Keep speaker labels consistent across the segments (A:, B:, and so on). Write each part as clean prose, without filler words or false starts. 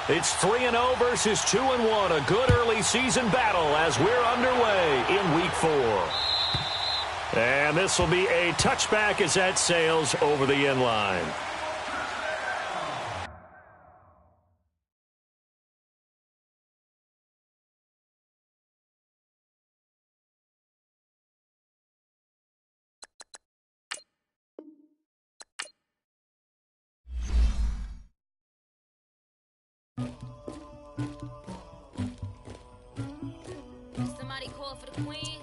A: It's 3-0 versus 2-1. A good early season battle as we're underway in Week 4. And this will be a touchback as that sails over the end line.
B: Somebody call for the queen.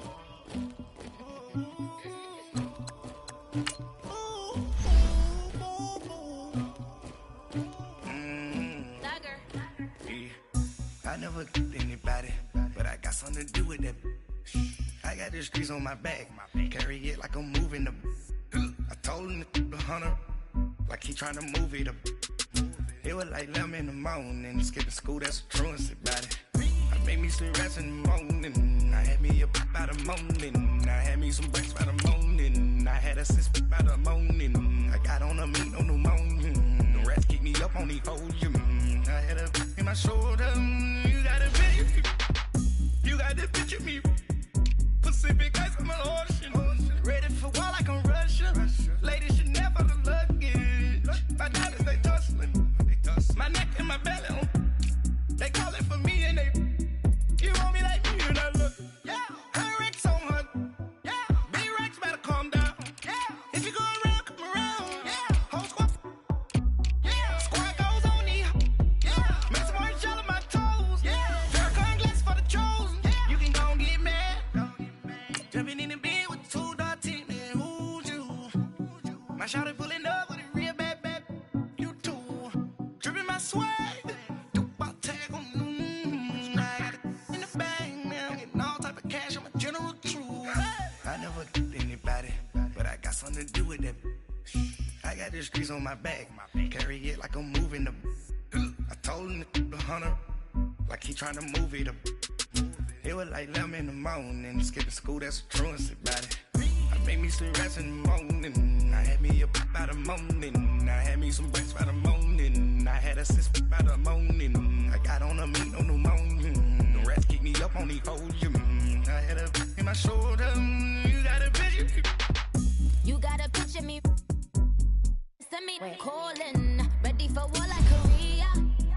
C: I never did anybody, but I got something to do with that. I got the streets on my back, carry it like I'm moving the. I told him to the hunter, like he trying to move it up. It was like 11 in the morning, skipping school, that's a truancy about it. I made me some rest in the morning, I had me a by the morning, I had me some breaks by the morning, I had a sis by the morning, I got on a meat on the morning, the rats keep me up on the volume, I had a in my shoulder, you got a bitch, you got the bitch of me, Pacific ice on my ocean, ready for war like I'm Russian, ladies should never the luggage, my diamonds they tussling, my neck and my belly on, they calling for me and they, you want me like me and I look, yeah, her Rex on her, yeah, big Rex better calm down, yeah, if you go around, come around, yeah, whole squad, yeah, squad goes on me, yeah, make some orange gel on my toes, yeah, Farrakhan glass for the chosen, yeah, you can go and get mad, jumping in the bed with 2 dark teeth, man, who's you, my shawty pulling up with a real bad, you too, dripping my swag, something to do with that. I got the streets on my back, carry it like I'm moving the. I told him to the hunter, like he trying to move it up. It was like 11 in the morning, skipping school, that's a truancy about it. I made me some rest in the morning, I had me a by the morning, I had me some breaks by the morning, I had a sis by the morning, I got on a meat on the morning, the rats keep me up on the volume, I had a in my shoulder, you got a bitch.
B: You gotta picture me. Send me calling. Ready for war like Korea.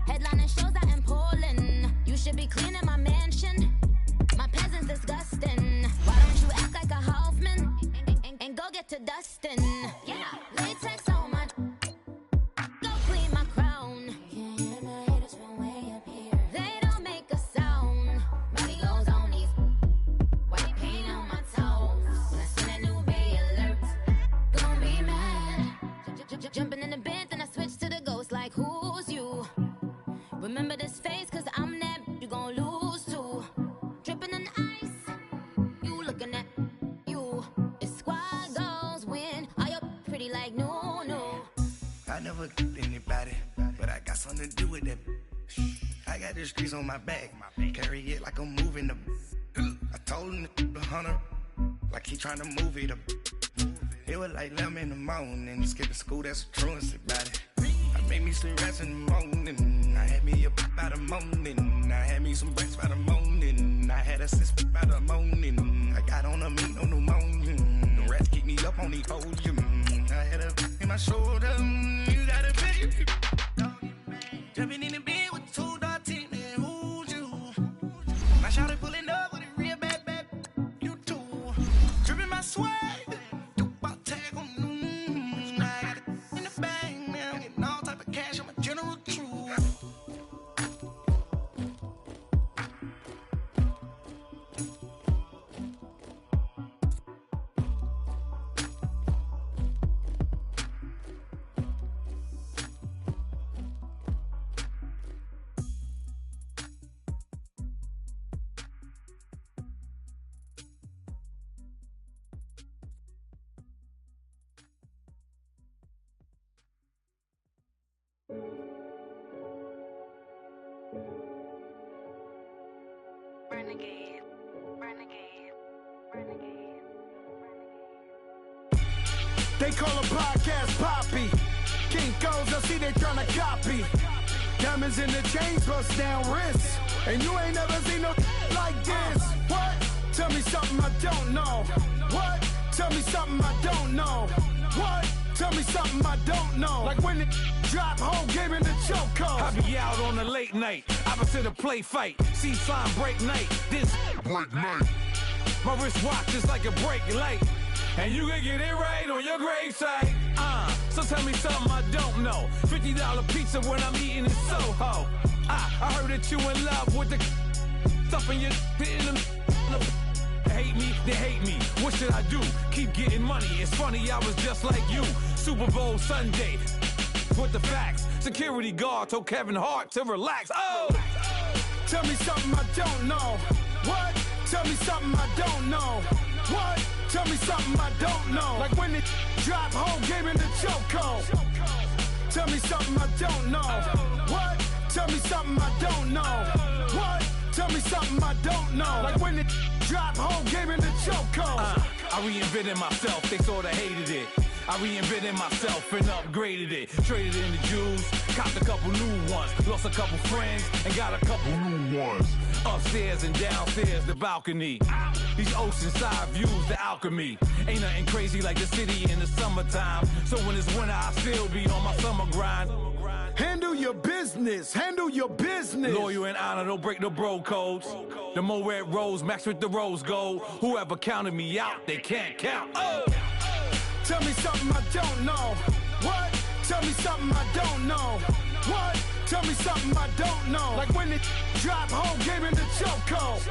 B: Headlining shows out in Poland. You should be cleaning my mansion. My peasants disgusting. Why don't you act like a Hoffman and go get to dustin'? Yeah, latex on my. Go clean my crown. Can't hear my haters from way up here. They don't make a sound. Body goes on these. White paint on my toes. When I send a new bay alert. Gonna be mad. Jumping in the bed, then I switch to the ghost like who's you? Remember this face, cause I'm that you gon' lose too. Dripping in ice, you looking at you. It's squad goals win. Are you pretty like no?
C: I never did anybody, but I got something to do with that. I got the streets on my back, carry it like I'm moving the. I told him to the hunter, like he trying to move it up. It was like 11 in the morning, skipping school, that's a truancy about it. I made me some rest in the morning, I had me a by the morning, I had me some breaks by the morning, I had a sis by the morning, I got on a meat on the morning, the rats keep me up on the volume, I had a in my shoulder, you got a bitch, jumping in the bed with 2 dark teeth, man, who's you? My shawty pulling up with a real bad, you too, dripping my swag.
D: They call a podcast Poppy. King goes, I see they tryna copy.
C: Diamonds in the chains, bust down wrists. And you ain't never seen no like this. What? Tell me something I don't know. What? Tell me something I don't know. What? Tell me something I don't know. Like when it drop, whole game in the chokehold.
D: I be out on a late night, opposite a play fight. See slime break night, this break night. My wrist watch is like a break light. And you can get it right on your gravesite. So tell me something I don't know. $50 pizza when I'm eating in Soho. I heard that you in love with the stuff in your in the hate me, they hate me. What should I do? Keep getting money. It's funny, I was just like you. Super Bowl Sunday with the facts. Security guard told Kevin Hart to relax. Oh!
C: Tell me something I don't know. What? Tell me something I don't know. What? Tell me something I don't know. Like when it drop, whole game in the chokehold. Tell me something I don't know. What? Tell me something I don't know. What? Tell me something I don't know. Like when it drop, whole game in the chokehold.
D: I reinvented myself, they sorta hated it. I reinvented myself and upgraded it. Traded in the Jews, copped a couple new ones. Lost a couple friends and got a couple new ones. Upstairs and downstairs, the balcony. These oceanside views, the alchemy. Ain't nothing crazy like the city in the summertime. So when it's winter, I still be on my summer grind.
C: Handle your business, handle your business.
D: Loyal and honor, don't break the bro codes. The more red rose, max with the rose gold. Whoever counted me out, they can't count. Oh!
C: Tell me something I don't know. What? Tell me something I don't know. What? Tell me something I don't know. Like when it drop, whole game in the chokehold.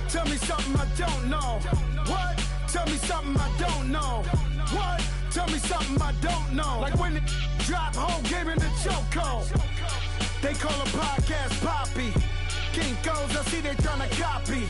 C: Tell me something I don't know. What? Tell me something I don't know. What? Tell me something I don't know. Like when it drop, whole game in the chokehold. They call a podcast Poppy. Kinkos, I see they tryna copy.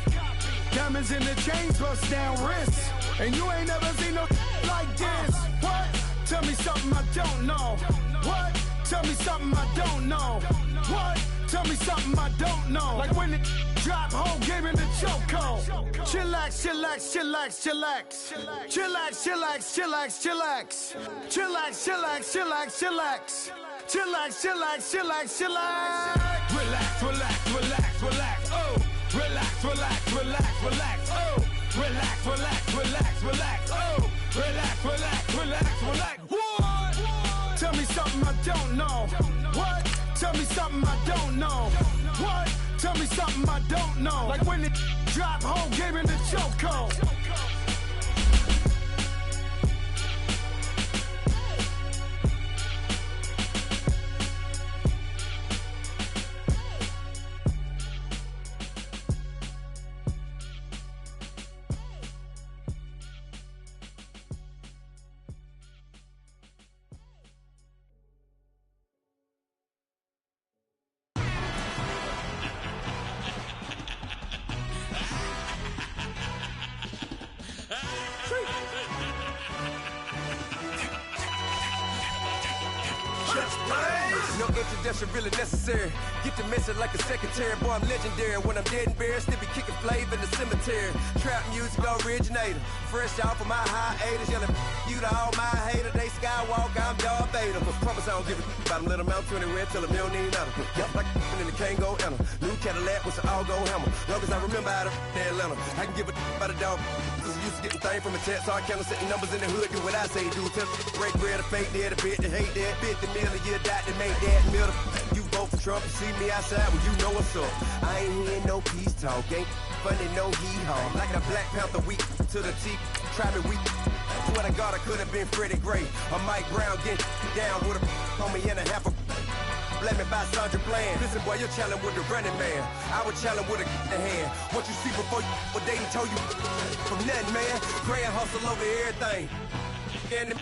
C: Diamonds in the chains, bust down wrists. And you ain't never seen no like this. What? Tell me something I don't know. What? Tell me something I don't know. What? Tell me something I don't know. Like when it drop, whole game in the chokehold. Chillax, chillax, chillax, chillax. Chillax, chillax, chillax, chillax. Chillax, chillax, chillax, chillax. Chillax, chillax, chillax, chillax.
D: Relax, relax, relax, relax. Oh! Relax, relax, relax, relax. Oh! Relax, relax, relax, relax. Oh! Relax, relax, relax, relax. What?
C: Tell me something I don't know. What? Tell me something I don't know. What? Tell me something I don't know. Like when it drop, whole game in the chokehold.
E: No introduction really necessary. Get the message like a secretary. Boy, I'm legendary. When I'm dead and buried, still be kicking flavor in the cemetery. Trap music originator. Fresh off of my hiatus. Yelling you to all my haters. They skywalk, I'm Darth Vader. Promise I don't give a about them. Let them out 20 red. Tell them you don't need nothing. Yup, like in the Kango enter. New Cadillac with an all-go hammer. Long as I remember how to Atlanta. I can give a about a dog. Cause I'm used to getting things from a text. So I can't setting numbers in the hood. Do what I say do. Tell break bread, a fake dead, a bit to hate that. 50 million, you die to make that middle. You vote for Trump, you see me outside, well you know what's up. I ain't hearing no peace talk, ain't funny, no hee-haw. Like a Black Panther weak to the teeth, try me weak. Swear to God I could have been Freddie Gray. Or Mike Brown getting down with a on me and a half a blame me by Sandra Bland. Listen boy, you're challenging with the running man. I was challenging with a hand. What you see before you, what they told you from nothing, man. Grand hustle over everything. And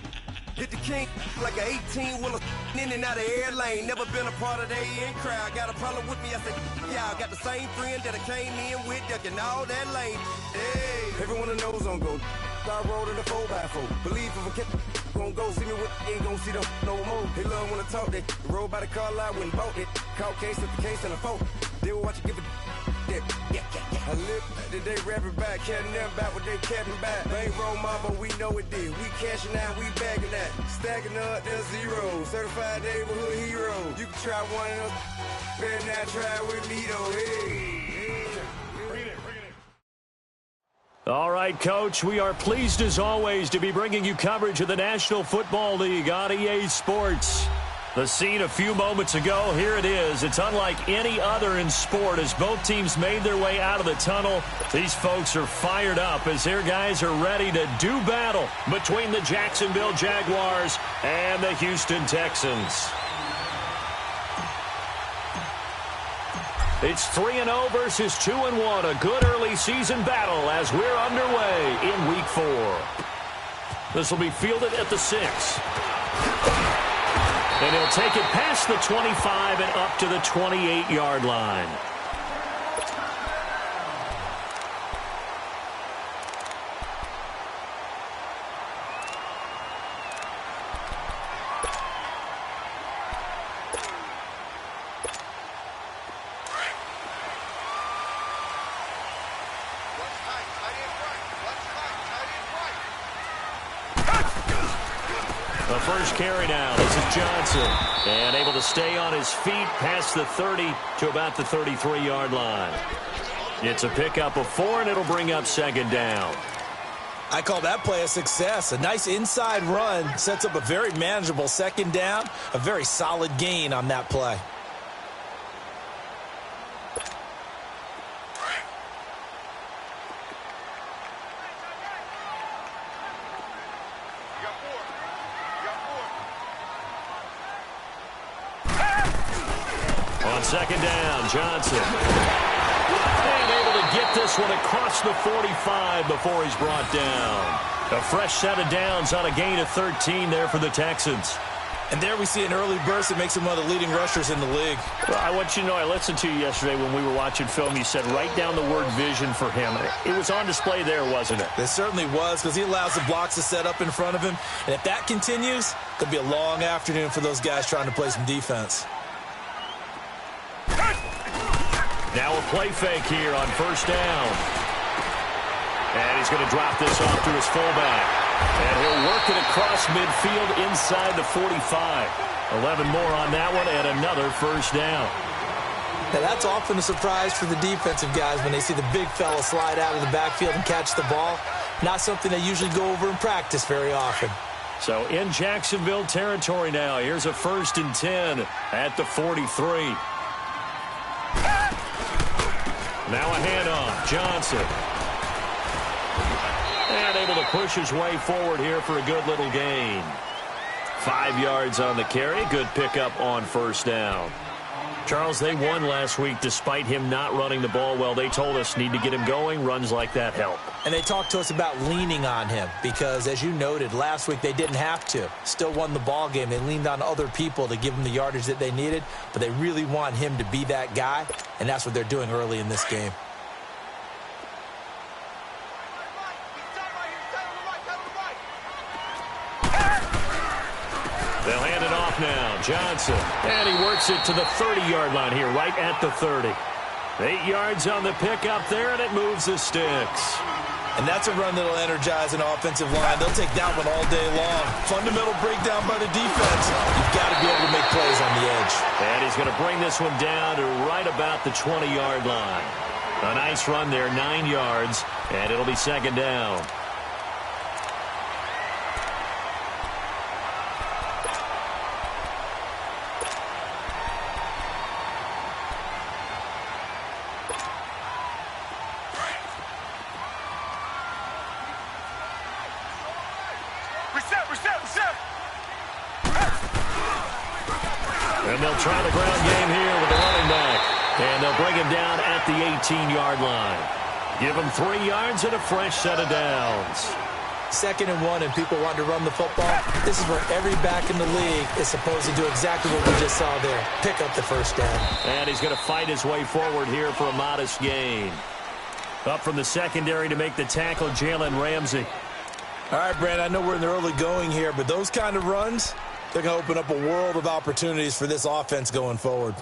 E: hit the king like an 18-wheeler in and out of air lane. Never been a part of the in crowd. Got a problem with me, I said, yeah, I got the same friend that I came in with, ducking all that lane. Hey, everyone that knows on go. I rode in the 4x4. Believe if I kept gon' go see me with, ain't gon' see them no more. They love when I talk that. Rode by the car lot, went and bought it. Caught case at the case and a phone. They will watch you give it that. Yeah. I live that they rapping back, catching them back what they capping back. Bankroll mama, we know it did. We cashing out, we bagging that. Stacking up, there's zero. Certified neighborhood hero. You can try one of them, better not try with me though. Hey.
A: All right, Coach, we are pleased as always to be bringing you coverage of the National Football League on EA Sports. The scene a few moments ago, here it is. It's unlike any other in sport as both teams made their way out of the tunnel. These folks are fired up as their guys are ready to do battle between the Jacksonville Jaguars and the Houston Texans. It's 3-0 versus 2-1, a good early season battle as we're underway in Week 4. This will be fielded at the 6. And he'll take it past the 25 and up to the 28-yard line. The first carry now. This is Johnson. And able to stay on his feet past the 30 to about the 33-yard line. It's a pickup of 4, and it'll bring up second down.
F: I call that play a success. A nice inside run sets up a very manageable second down. A very solid gain on that play.
A: On second down, Johnson. And able to get this one across the 45 before he's brought down. A fresh set of downs on a gain of 13 there for the Texans.
F: And there we see an early burst that makes him one of the leading rushers in the league.
A: Well, I want you to know, I listened to you yesterday when we were watching film. You said write down the word vision for him. It was on display there, wasn't it?
F: It certainly was, because he allows the blocks to set up in front of him. And if that continues, it'll be a long afternoon for those guys trying to play some defense.
A: Now a play fake here on first down. And he's going to drop this off to his fullback. And he'll work it across midfield inside the 45. 11 more on that one and another first down.
F: Now that's often a surprise for the defensive guys when they see the big fella slide out of the backfield and catch the ball. Not something they usually go over in practice very often.
A: So in Jacksonville territory now. Here's a 1st and 10 at the 43. Now a handoff. Johnson. And able to push his way forward here for a good little gain. 5 yards on the carry. Good pickup on first down. Charles, they won last week despite him not running the ball well. They told us need to get him going. Runs like that help.
F: And they talked to us about leaning on him because, as you noted, last week they didn't have to. Still won the ball game. They leaned on other people to give them the yardage that they needed, but they really want him to be that guy, and that's what they're doing early in this game.
A: They'll hand it off now. Johnson. And he works it to the 30-yard line here, right at the 30. 8 yards on the pickup there, and it moves the sticks.
F: And that's a run that'll energize an offensive line. They'll take that one all day long. Fundamental breakdown by the defense. You've got to be able to make plays on the edge.
A: And he's going to bring this one down to right about the 20-yard line. A nice run there, 9 yards, and it'll be second down. And they'll try the ground game here with the running back. And they'll bring him down at the 18-yard line. Give him 3 yards and a fresh set of downs.
F: 2nd and 1 and people want to run the football. This is where every back in the league is supposed to do exactly what we just saw there. Pick up the first down.
A: And he's going to fight his way forward here for a modest gain. Up from the secondary to make the tackle, Jalen Ramsey.
F: All right, Brand, I know we're in the early going here, but those kind of runs, they're going to open up a world of opportunities for this offense going forward.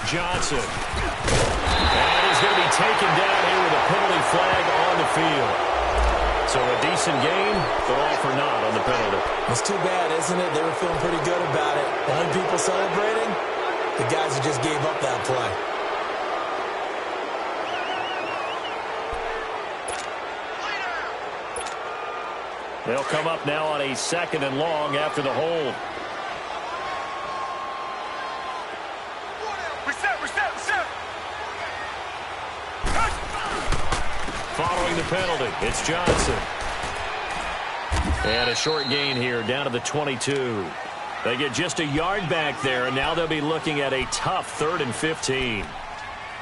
A: Johnson. And he's going to be taken down here with a penalty flag on the field. So a decent game, but all for naught on the penalty.
F: It's too bad, isn't it? They were feeling pretty good about it. Only people celebrating, the guys who just gave up that play.
A: They'll come up now on a 2nd and long after the hold.
G: Reset.
A: Following the penalty, it's Johnson. And a short gain here down to the 22. They get just a yard back there, and now they'll be looking at a tough 3rd and 15.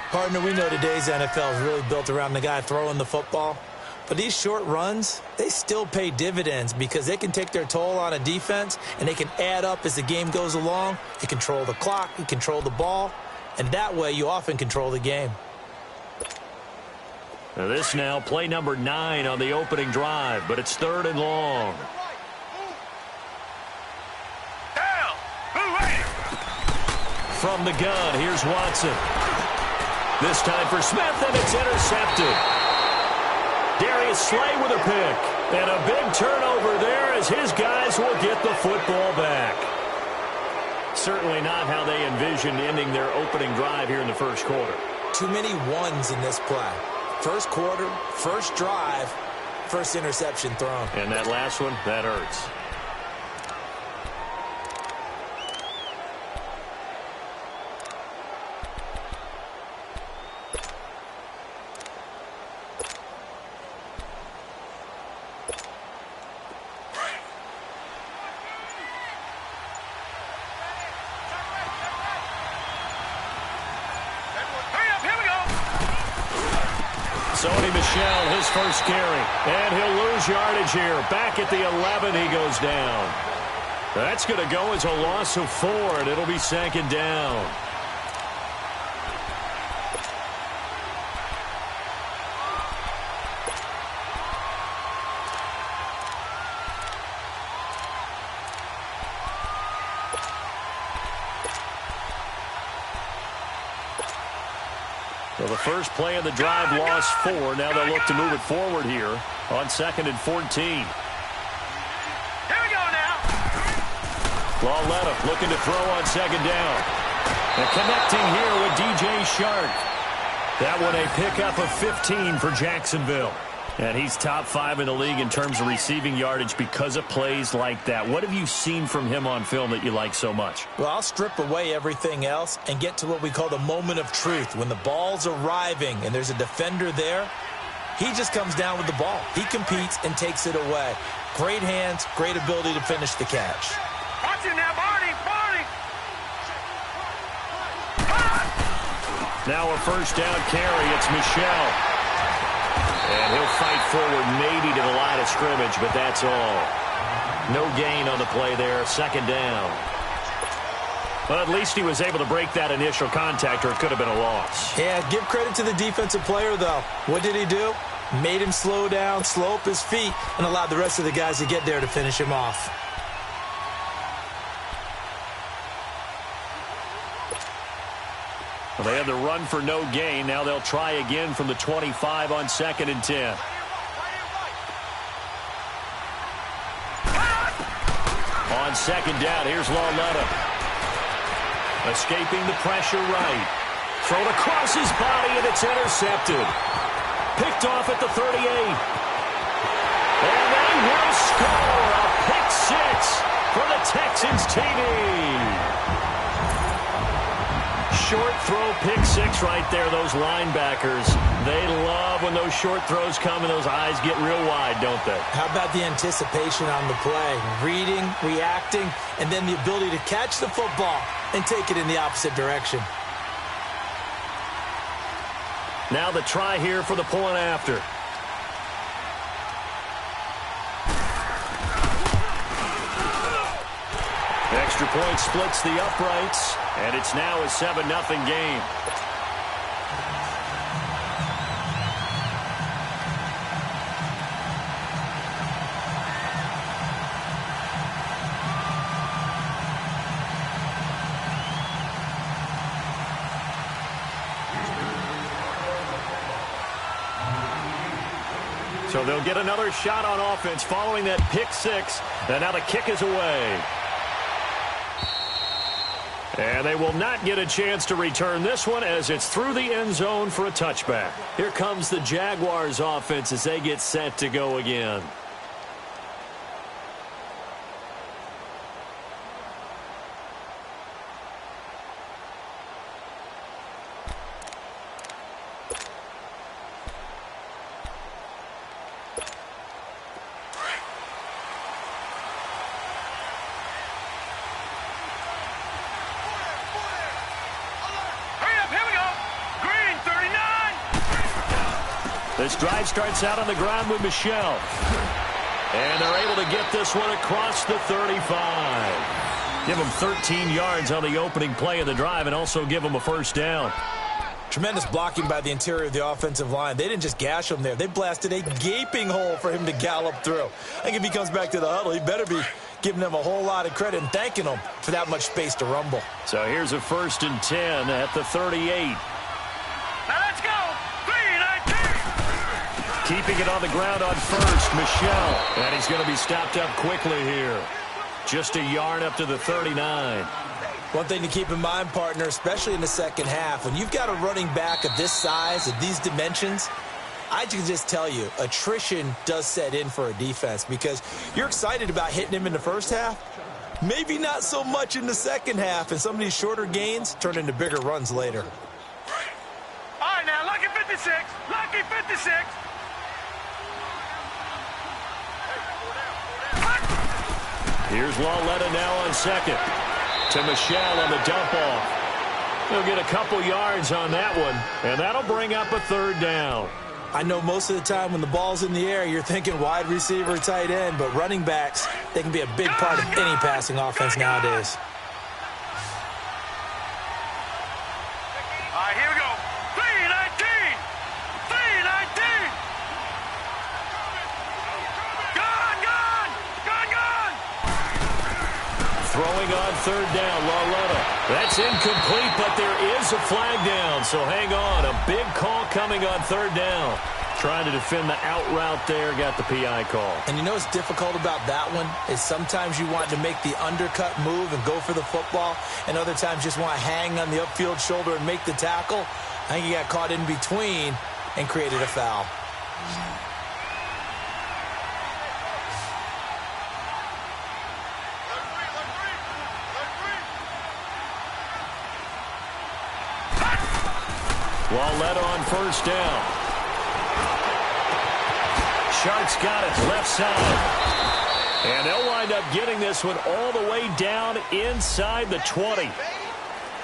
F: Partner, we know today's NFL is really built around the guy throwing the football. But these short runs, they still pay dividends because they can take their toll on a defense, and they can add up as the game goes along. You control the clock, you control the ball, and that way you often control the game.
A: Now this now, play number 9 on the opening drive, but it's 3rd and long.
G: Down.
A: From the gun, here's Watson. This time for Smith, and it's intercepted. Darius Slay with a pick. And a big turnover there as his guys will get the football back. Certainly not how they envisioned ending their opening drive here in the first quarter.
F: Too many ones in this play. First quarter, first drive, first interception thrown.
A: And that last one, that hurts. His first carry, and he'll lose yardage here. Back at the 11, he goes down. That's going to go as a loss of 4, and it'll be 2nd down. So the first play of the drive lost 4. Now they'll look to move it forward here on 2nd and 14.
G: Here we go now.
A: Lauletta looking to throw on 2nd down. And connecting here with DJ Shark. That one a pickup of 15 for Jacksonville. And he's top 5 in the league in terms of receiving yardage because of plays like that. What have you seen from him on film that you like so much?
F: Well, I'll strip away everything else and get to what we call the moment of truth. When the ball's arriving and there's a defender there, he just comes down with the ball. He competes and takes it away. Great hands, great ability to finish the catch.
G: Watch it now, Barney.
A: Now a first down carry. It's Michel. And he'll fight forward maybe to the line of scrimmage, but that's all. No gain on the play there, 2nd down. But at least he was able to break that initial contact, or it could have been a loss.
F: Yeah, give credit to the defensive player, though. What did he do? Made him slow down, slow up his feet, and allowed the rest of the guys to get there to finish him off.
A: Well, they had the run for no gain. Now they'll try again from the 25 on 2nd and 10. On 2nd down, here's Lauletta. Escaping the pressure right. Thrown across his body, and it's intercepted. Picked off at the 38. And they will score a pick 6 for the Texans TD. Short throw, pick 6 right there. Those linebackers, they love when those short throws come and those eyes get real wide, don't they?
F: How about the anticipation on the play? Reading, reacting, and then the ability to catch the football and take it in the opposite direction.
A: Now the try here for the point after. Extra point splits the uprights, and it's now a 7-0 game. So they'll get another shot on offense following that pick six. And now the kick is away. And they will not get a chance to return this one as it's through the end zone for a touchback. Here comes the Jaguars offense as they get set to go again. This drive starts out on the ground with Michelle. And they're able to get this one across the 35. Give them 13 yards on the opening play of the drive and also give them a first down.
F: Tremendous blocking by the interior of the offensive line. They didn't just gash him there. They blasted a gaping hole for him to gallop through. I think if he comes back to the huddle, he better be giving them a whole lot of credit and thanking them for that much space to rumble.
A: So here's a 1st and 10 at the 38.
G: Now let's go. 3-19.
A: Keeping it on the ground on first, Michelle. And he's going to be stopped up quickly here. Just a yard up to the 39.
F: One thing to keep in mind, partner, especially in the second half, when you've got a running back of this size, of these dimensions, I can just tell you, attrition does set in for a defense because you're excited about hitting him in the first half. Maybe not so much in the second half, and some of these shorter gains turn into bigger runs later.
G: All right, now, lucky 56. Lucky 56.
A: Here's Lawletta now on second. To Michelle on the dump off. He'll get a couple yards on that one, and that'll bring up a 3rd down.
F: I know most of the time when the ball's in the air, you're thinking wide receiver, tight end, but running backs, they can be a big part of any passing offense nowadays.
G: All right, here we go. 3-19. 3-19. Gone.
A: Throwing on 3rd down, Lawletta. That's incomplete, but there is a flag down, so hang on. A big call coming on 3rd down. Trying to defend the out route there, got the PI call.
F: And you know what's difficult about that one is sometimes you want to make the undercut move and go for the football, and other times just want to hang on the upfield shoulder and make the tackle. I think he got caught in between and created a foul.
A: Lawletta on 1st down. Sharks got it left side. And they'll wind up getting this one all the way down inside the 20.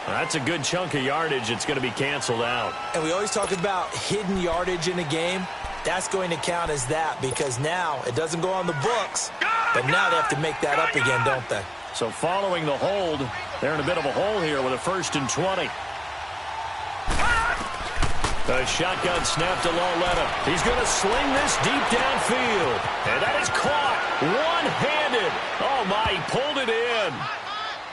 A: That's a good chunk of yardage. It's going to be canceled out.
F: And we always talk about hidden yardage in a game. That's going to count as that because now it doesn't go on the books, but now they have to make that up again, don't they?
A: So following the hold, they're in a bit of a hole here with a 1st and 20. A shotgun snap to Lawletta. He's going to sling this deep downfield. And that is caught one-handed. Oh, my, he pulled it in.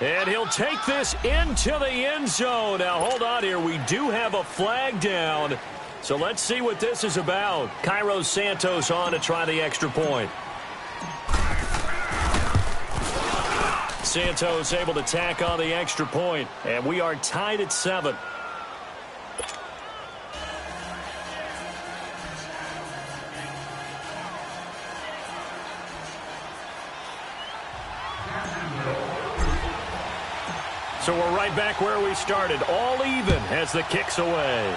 A: And he'll take this into the end zone. Now, hold on here. We do have a flag down. So let's see what this is about. Cairo Santos on to try the extra point. Santos able to tack on the extra point. And we are tied at 7. So we're right back where we started, all even as the kick's away.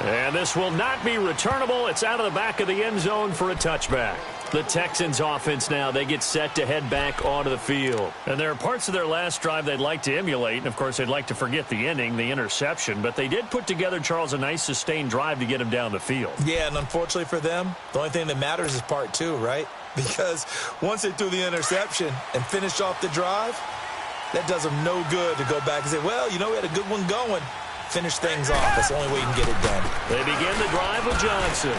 A: And this will not be returnable. It's out of the back of the end zone for a touchback. The Texans offense now, they get set to head back onto the field. And there are parts of their last drive they'd like to emulate. And, of course, they'd like to forget the ending, the interception. But they did put together, Charles, a nice sustained drive to get him down the field.
F: Yeah, and unfortunately for them, the only thing that matters is part 2, right? Because once they threw the interception and finished off the drive, that does them no good to go back and say, well, you know, we had a good one going. Finish things off. That's the only way you can get it done.
A: They begin the drive with Johnson.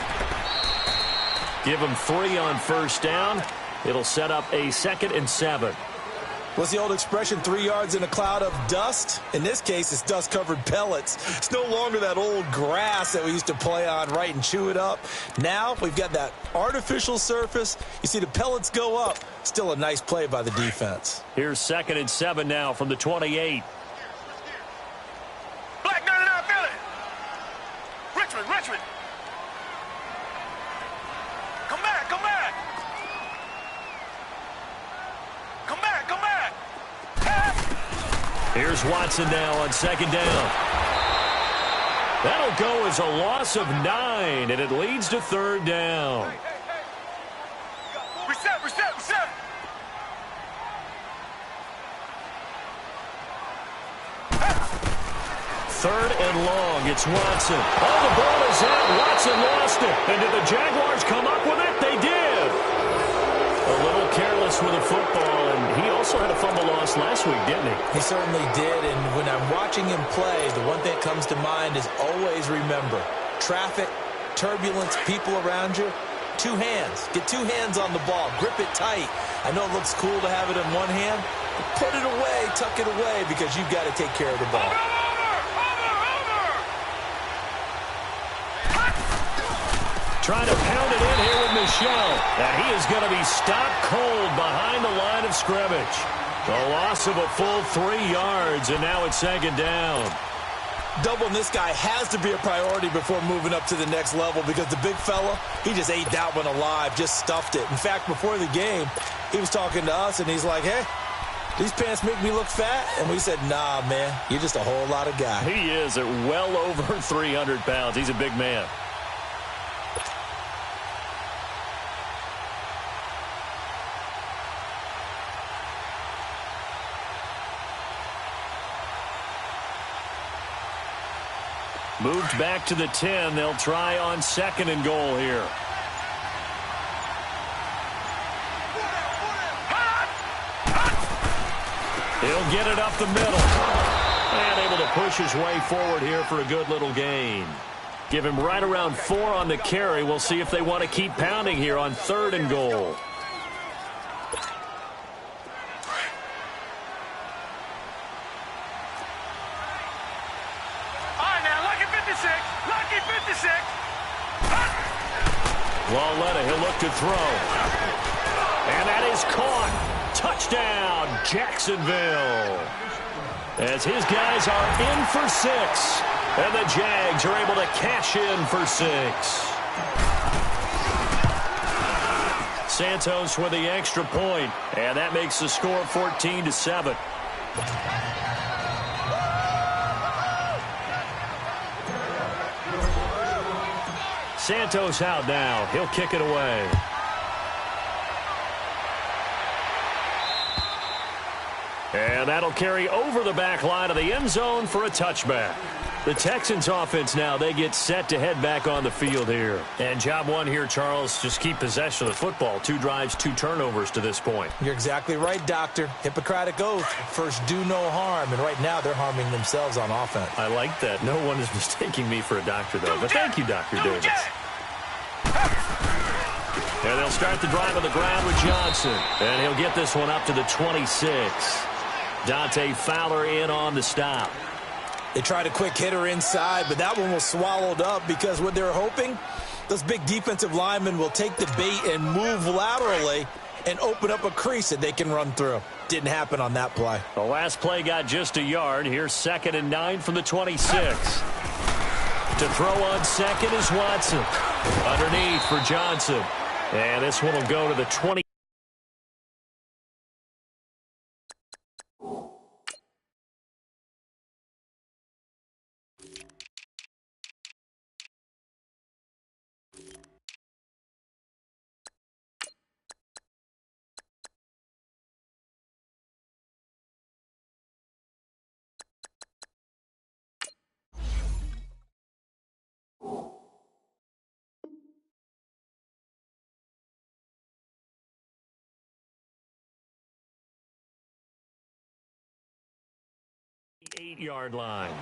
A: Give him 3 on 1st down. It'll set up a 2nd and 7.
F: What's the old expression, 3 yards in a cloud of dust? In this case, it's dust-covered pellets. It's no longer that old grass that we used to play on, right, and chew it up. Now we've got that artificial surface. You see the pellets go up. Still a nice play by the defense.
A: Here's 2nd and 7 now from the 28.
G: Black 99 Philly. Richmond. Come back. Come back.
A: Here's Watson now on 2nd down. That'll go as a loss of 9, and it leads to 3rd down.
G: Reset.
A: 3rd and long. It's Watson. Oh, the ball is out. Watson lost it. And did the Jaguars come up with it? They did. A little careless with the football, and he also had a fumble loss last week, didn't he?
F: He certainly did, and when I'm watching him play, the one thing that comes to mind is always remember, traffic, turbulence, people around you, 2 hands. Get 2 hands on the ball. Grip it tight. I know it looks cool to have it in one hand, but put it away, tuck it away, because you've got to take care of the ball.
A: Trying to pound it in here with Michel. And he is going to be stopped cold behind the line of scrimmage. The loss of a full 3 yards, and now it's 2nd down.
F: Doubling this guy has to be a priority before moving up to the next level, because the big fella, he just ate that one alive, just stuffed it. In fact, before the game, he was talking to us, and he's like, hey, these pants make me look fat? And we said, nah, man, you're just a whole lot of guy.
A: He is at well over 300 pounds. He's a big man. Moved back to the 10. They'll try on 2nd and goal here. He'll get it up the middle. And able to push his way forward here for a good little gain. Give him right around 4 on the carry. We'll see if they want to keep pounding here on 3rd and goal. Walletta, he'll look to throw. And that is caught. Touchdown, Jacksonville. As his guys are in for 6. And the Jags are able to cash in for 6. Santos with the extra point. And that makes the score 14-7. Santos out now. He'll kick it away. And that'll carry over the back line of the end zone for a touchback. The Texans offense now, they get set to head back on the field here. And job one here, Charles, just keep possession of the football. 2 drives, 2 turnovers to this point.
F: You're exactly right, Doctor. Hippocratic oath. First, do no harm. And right now, they're harming themselves on offense.
A: I like that. No one is mistaking me for a doctor, though. But thank you, Dr. Davis. And they'll start the drive on the ground with Johnson. And he'll get this one up to the 26. Dante Fowler in on the stop.
F: They tried a quick hitter inside, but that one was swallowed up because what they're hoping, those big defensive linemen will take the bait and move laterally and open up a crease that they can run through. Didn't happen on that play.
A: The last play got just a yard. Here's 2nd and 9 from the 26. To throw on 2nd is Watson. Underneath for Johnson. And this one will go to the 20. Eight-yard line.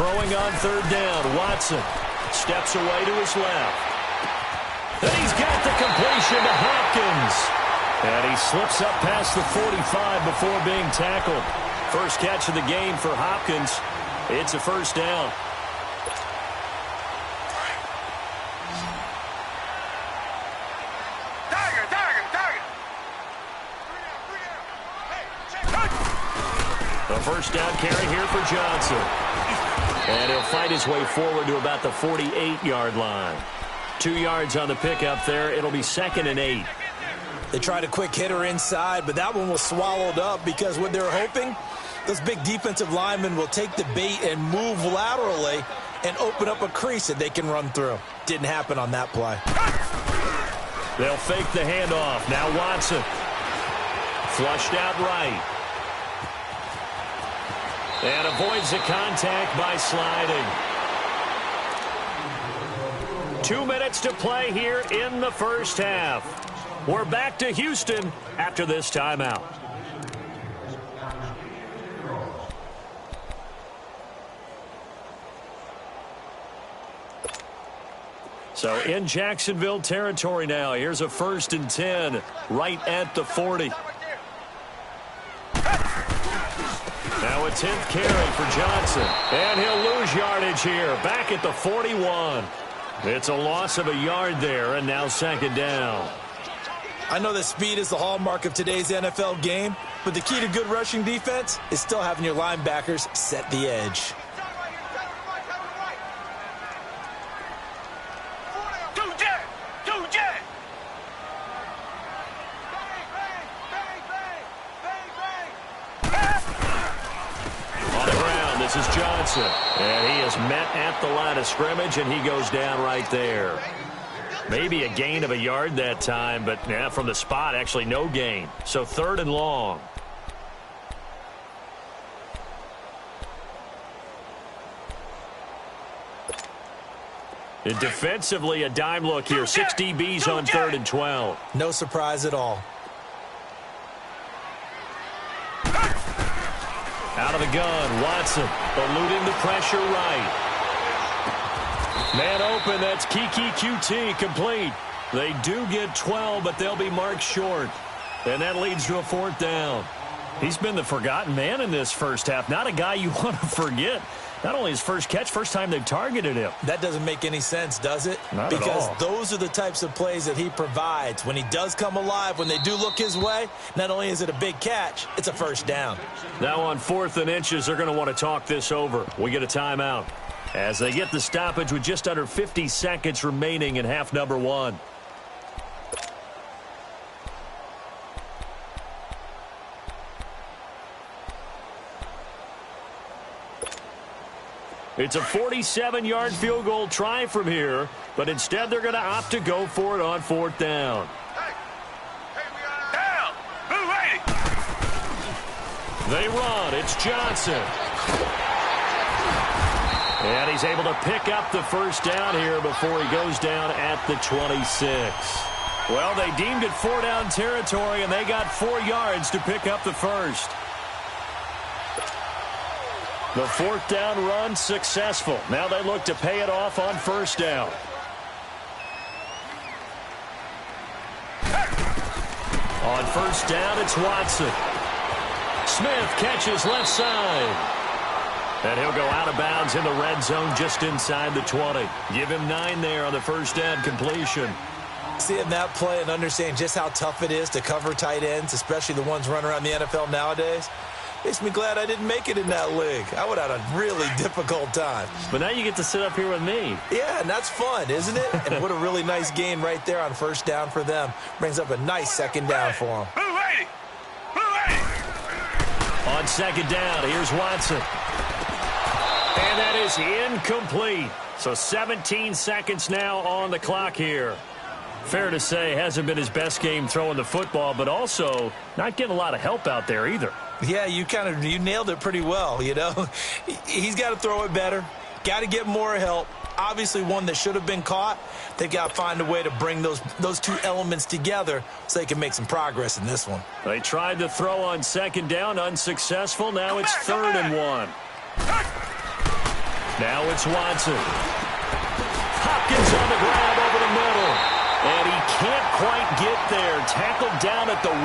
A: Throwing on third down, Watson steps away to his left. And he's got the completion to Hopkins. And he slips up past the 45 before being tackled. First catch of the game for Hopkins. It's a first down. A first down carry here for Johnson. And he'll fight his way forward to about the 48-yard line. 2 yards on the pickup there. It'll be 2nd and 8.
F: They tried a quick hitter inside, but that one was swallowed up because what they're hoping, those big defensive linemen will take the bait and move laterally and open up a crease that they can run through. Didn't happen on that play.
A: They'll fake the handoff. Now Watson. Flushed out right. And avoids the contact by sliding. 2 minutes to play here in the first half. We're back to Houston after this timeout. So in Jacksonville territory now. Here's a 1st and 10 right at the 40. Now a 10th carry for Johnson. And he'll lose yardage here. Back at the 41. It's a loss of a yard there, and now 2nd down.
F: I know that speed is the hallmark of today's NFL game, but the key to good rushing defense is still having your linebackers set the edge.
A: This is Johnson, and he is met at the line of scrimmage, and he goes down right there. Maybe a gain of a yard that time, but yeah, from the spot, actually no gain. So 3rd and long. And defensively, a dime look here. 6 DBs on 3rd and 12.
F: No surprise at all.
A: Out of the gun, Watson eluding the pressure right. Man open, that's Kiki QT complete. They do get 12, but they'll be marked short. And that leads to a 4th down. He's been the forgotten man in this first half. Not a guy you want to forget. Not only his first catch, first time they've targeted him.
F: That doesn't make any sense, does it?
A: Not at all.
F: Because those are the types of plays that he provides. When he does come alive, when they do look his way, not only is it a big catch, it's a first down.
A: Now on 4th and inches, they're going to want to talk this over. We get a timeout as they get the stoppage with just under 50 seconds remaining in half number 1. It's a 47-yard field goal try from here, but instead they're going to opt to go for it on 4th down.
G: Down! Move ready!
A: They run. It's Johnson. And he's able to pick up the first down here before he goes down at the 26. Well, they deemed it 4-down territory, and they got 4 yards to pick up the first. The 4th down run successful. Now they look to pay it off on 1st down. On 1st down, it's Watson. Smith catches left side. And he'll go out of bounds in the red zone just inside the 20. Give him 9 there on the 1st down completion.
F: Seeing that play and understanding just how tough it is to cover tight ends, especially the ones running around the NFL nowadays, makes me glad I didn't make it in that league. I would have had a really difficult time.
A: But now you get to sit up here with me.
F: Yeah, and that's fun, isn't it? And what a really nice gain right there on 1st down for them. Brings up a nice 2nd down for them.
G: Move ready! Move ready!
A: On 2nd down, here's Watson. And that is incomplete. So 17 seconds now on the clock here. Fair to say, hasn't been his best game throwing the football, but also not getting a lot of help out there either.
F: Yeah, you nailed it pretty well, you know. He's got to throw it better. Got to get more help. Obviously one that should have been caught. They got to find a way to bring those 2 elements together so they can make some progress in this one.
A: They tried to throw on 2nd down, unsuccessful. Now it's 3rd and 1. Now it's Watson. Hopkins on the grab over the middle. And he can't quite get there. Tackled down at the 1.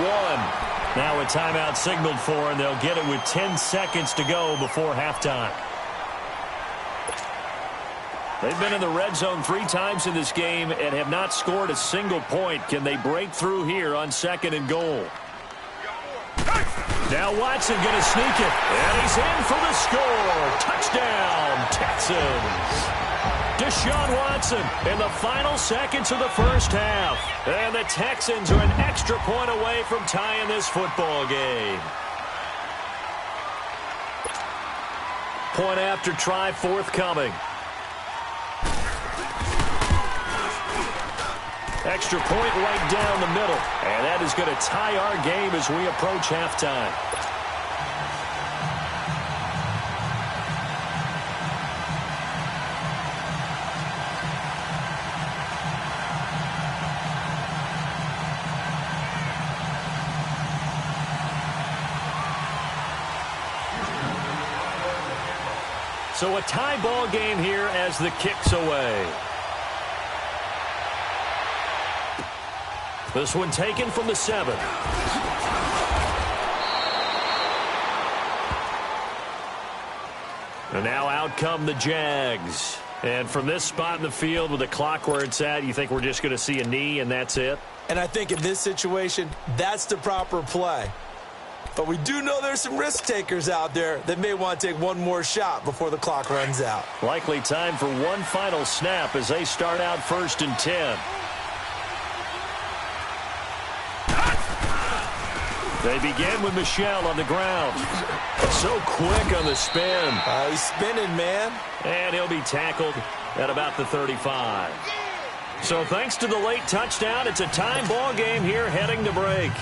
A: Now a timeout signaled for, and they'll get it with 10 seconds to go before halftime. They've been in the red zone 3 times in this game and have not scored a single point. Can they break through here on 2nd and goal? Now Watson going to sneak it, and he's in for the score. Touchdown, Texans. Deshaun Watson in the final seconds of the first half. And the Texans are an extra point away from tying this football game. Point after try forthcoming. Extra point right down the middle. And that is going to tie our game as we approach halftime. So a tie ball game here as the kick's away. This one taken from the 7. And now out come the Jags. And from this spot in the field with the clock where it's at, you think we're just going to see a knee and that's it?
F: And I think in this situation, that's the proper play. But we do know there's some risk takers out there that may want to take one more shot before the clock runs out.
A: Likely time for one final snap as they start out 1st and 10. They begin with Michel on the ground. So quick on the spin.
F: He's spinning, man.
A: And he'll be tackled at about the 35. So thanks to the late touchdown, it's a time ball game here heading to break.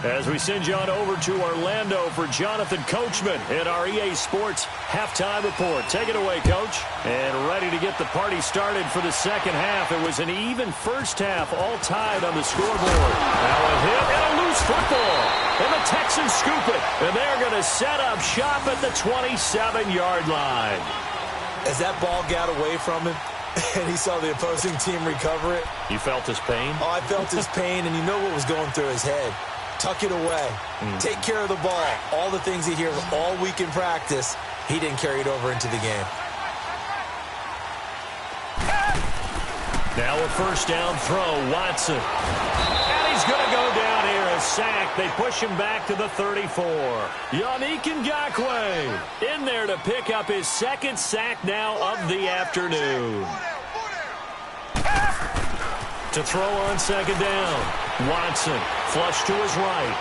A: As we send you on over to Orlando for Jonathan Coachman in our EA Sports Halftime Report. Take it away, Coach. And ready to get the party started for the second half. It was an even first half, all tied on the scoreboard. Now a hit and a loose football. And the Texans scoop it. And they're going to set up shop at the 27-yard line.
F: As that ball got away from him, and he saw the opposing team recover it.
A: You felt his pain?
F: Oh, I felt his pain, and you know what was going through his head. Tuck it away. Take care of the ball. All the things he hears all week in practice, he didn't carry it over into the game.
A: Now a first down throw, Watson. And he's going to go down here, a sack. They push him back to the 34. Yannick Ngakoue in there to pick up his second sack now of the afternoon. To throw on second down. Watson, flush to his right.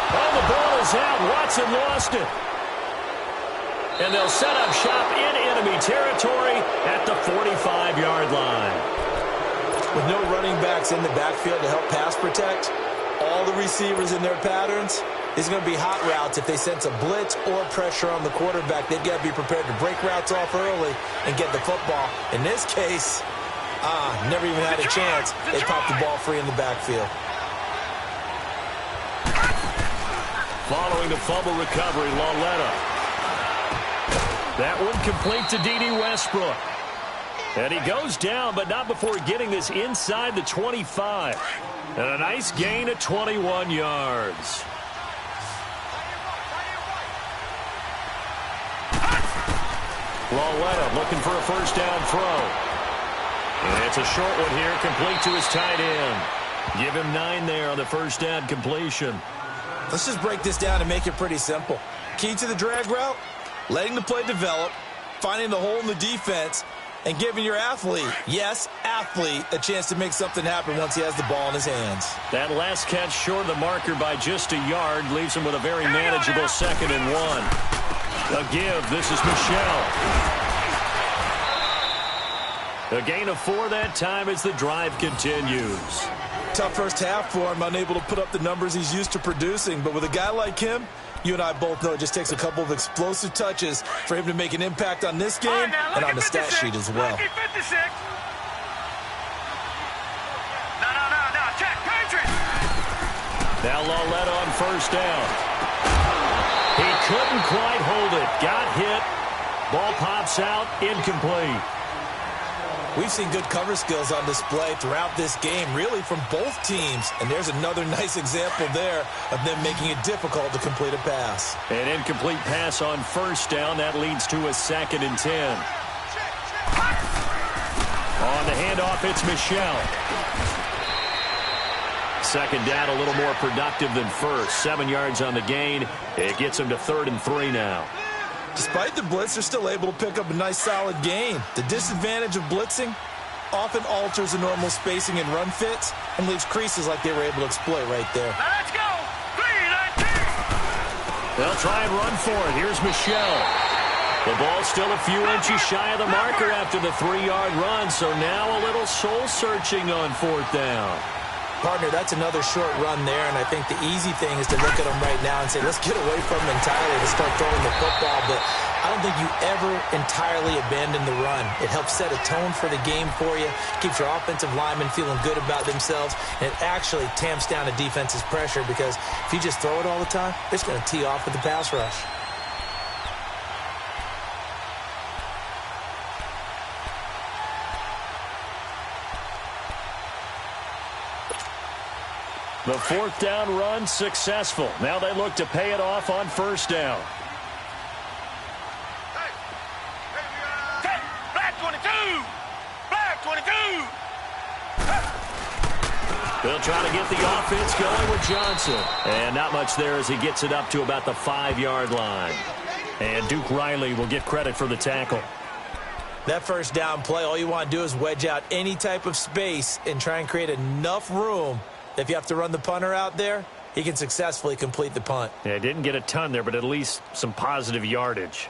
A: Oh, the ball is out. Watson lost it. And they'll set up shop in enemy territory at the 45-yard line.
F: With no running backs in the backfield to help pass protect, all the receivers in their patterns, it's going to be hot routes. If they sense a blitz or pressure on the quarterback, they've got to be prepared to break routes off early and get the football. In this case, never even had a chance. They popped the ball free in the backfield.
A: Following the fumble recovery, Lauletta. That one complete to D.D. Westbrook. And he goes down, but not before getting this inside the 25. And a nice gain of 21 yards. Lauletta looking for a first down throw. And it's a short one here, complete to his tight end. Give him 9 there on the first down completion.
F: Let's just break this down and make it pretty simple. Key to the drag route, letting the play develop, finding the hole in the defense, and giving your athlete, yes, athlete, a chance to make something happen once he has the ball in his hands. That last catch short of the marker by just a yard leaves him with a very manageable 2nd and 1. A give. This is Michel. A gain of 4 that time as the drive continues. Tough first half for him, unable to put up the numbers he's used to producing. But with a guy like him, you and I both know it just takes a couple of explosive touches for him to make an impact on this game and on the stat sheet as well.
G: No, check, Patriots.
A: Now Lauletta on first down. He couldn't quite hold it. Got hit. Ball pops out, incomplete.
F: We've seen good cover skills on display throughout this game, really from both teams. And there's another nice example there of them making it difficult to complete a pass.
A: An incomplete pass on first down. That leads to a 2nd and 10. On the handoff, it's Michel. Second down, a little more productive than first. 7 yards on the gain. It gets them to 3rd and 3 now.
F: Despite the blitz, they're still able to pick up a nice solid gain. The disadvantage of blitzing often alters the normal spacing and run fits and leaves creases like they were able to exploit right there.
G: Now let's go. 3, 19.
A: They'll try and run for it. Here's Michel. The ball's still a few inches shy of the marker after the 3-yard run, so now a little soul-searching on 4th down.
F: Partner, that's another short run there, and I think the easy thing is to look at them right now and say, let's get away from them entirely to start throwing the football, but I don't think you ever entirely abandon the run. It helps set a tone for the game for you, keeps your offensive linemen feeling good about themselves, and it actually tamps down a defense's pressure because if you just throw it all the time, it's going to tee off with the pass rush.
A: The 4th down run successful. Now they look to pay it off on 1st down.
G: Black 22. Black 22.
A: They'll try to get the offense going with Johnson. And not much there as he gets it up to about the 5-yard line. And Duke Riley will get credit for the tackle.
F: That first down play, all you want to do is wedge out any type of space and try and create enough room. If you have to run the punter out there, he can successfully complete the punt.
A: Yeah, didn't get a ton there, but at least some positive yardage.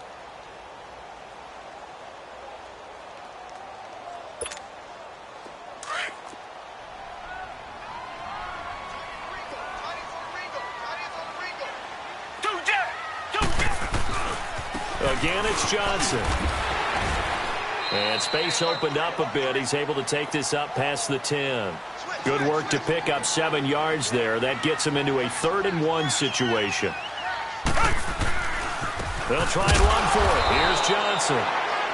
A: Again, it's Johnson. And space opened up a bit. He's able to take this up past the 10. Good work to pick up 7 yards there. That gets him into a 3rd and 1 situation. They'll try and run for it. Here's Johnson.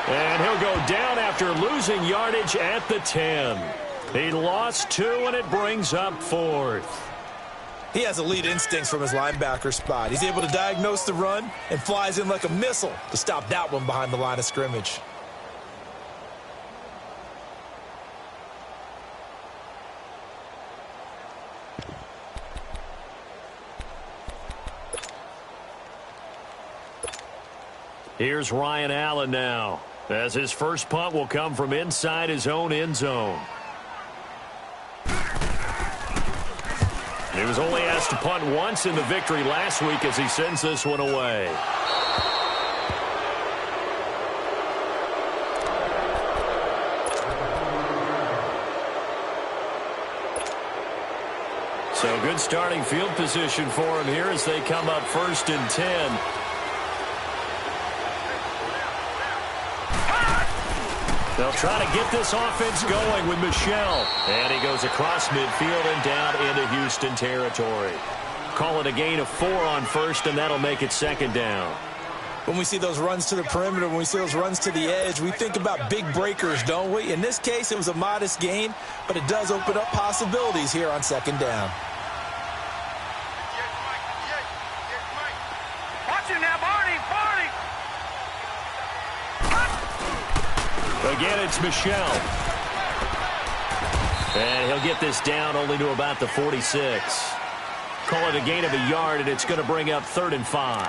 A: And he'll go down after losing yardage at the 10. He lost 2, and it brings up 4th.
F: He has elite instincts from his linebacker spot. He's able to diagnose the run and flies in like a missile to stop that one behind the line of scrimmage.
A: Here's Ryan Allen now, as his first punt will come from inside his own end zone. He was only asked to punt once in the victory last week as he sends this one away. So good starting field position for him here as they come up 1st and 10. They'll try to get this offense going with Michel. And he goes across midfield and down into Houston territory. Call it a gain of 4 on 1st, and that'll make it 2nd down.
F: When we see those runs to the perimeter, when we see those runs to the edge, we think about big breakers, don't we? In this case, it was a modest gain, but it does open up possibilities here on 2nd down.
G: Watch him now, Barney.
A: Again, it's Michel. And he'll get this down only to about the 46. Call it a gain of a yard, and it's going to bring up 3rd and 5.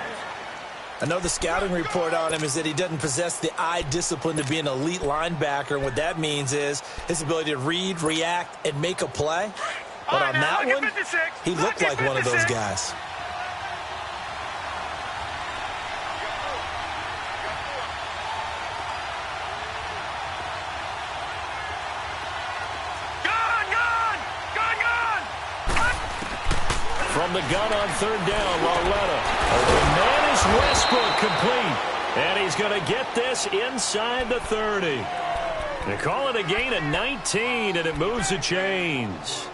F: I know the scouting report on him is that he doesn't possess the eye discipline to be an elite linebacker. And what that means is his ability to read, react, and make a play. But on that one, he looked like one of those guys.
A: From the gun on 3rd down, Lauletta. The man is Westbrook, complete. And he's going to get this inside the 30. They call it a gain of 19, and it moves the chains.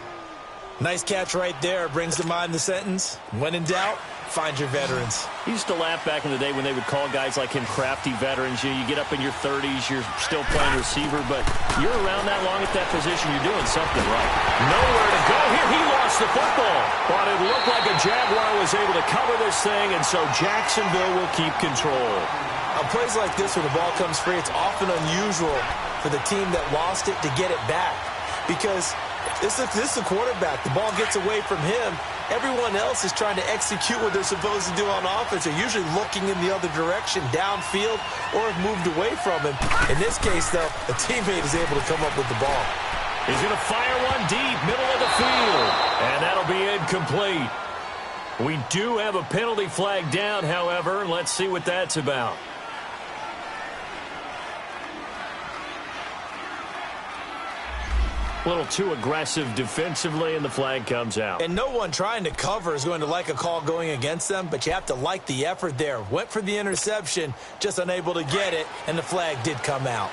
F: Nice catch right there. Brings to mind the sentence, when in doubt, find your veterans.
A: I used to laugh back in the day when they would call guys like him crafty veterans. You get up in your 30s, you're still playing receiver, but you're around that long at that position, you're doing something right. Nowhere to go here. He lost the football, but it looked like a Jaguar was able to cover this thing, and so Jacksonville will keep control.
F: On plays like this, when the ball comes free, it's often unusual for the team that lost it to get it back, because this is the quarterback. The ball gets away from him. Everyone else is trying to execute what they're supposed to do on offense. They're usually looking in the other direction, downfield, or have moved away from him. In this case, though, a teammate is able to come up with the ball.
A: He's going to fire one deep, middle of the field, and that'll be incomplete. We do have a penalty flag down, however. Let's see what that's about. A little too aggressive defensively, and the flag comes out.
F: And no one trying to cover is going to like a call going against them, but you have to like the effort there. Went for the interception, just unable to get it, and the flag did come out.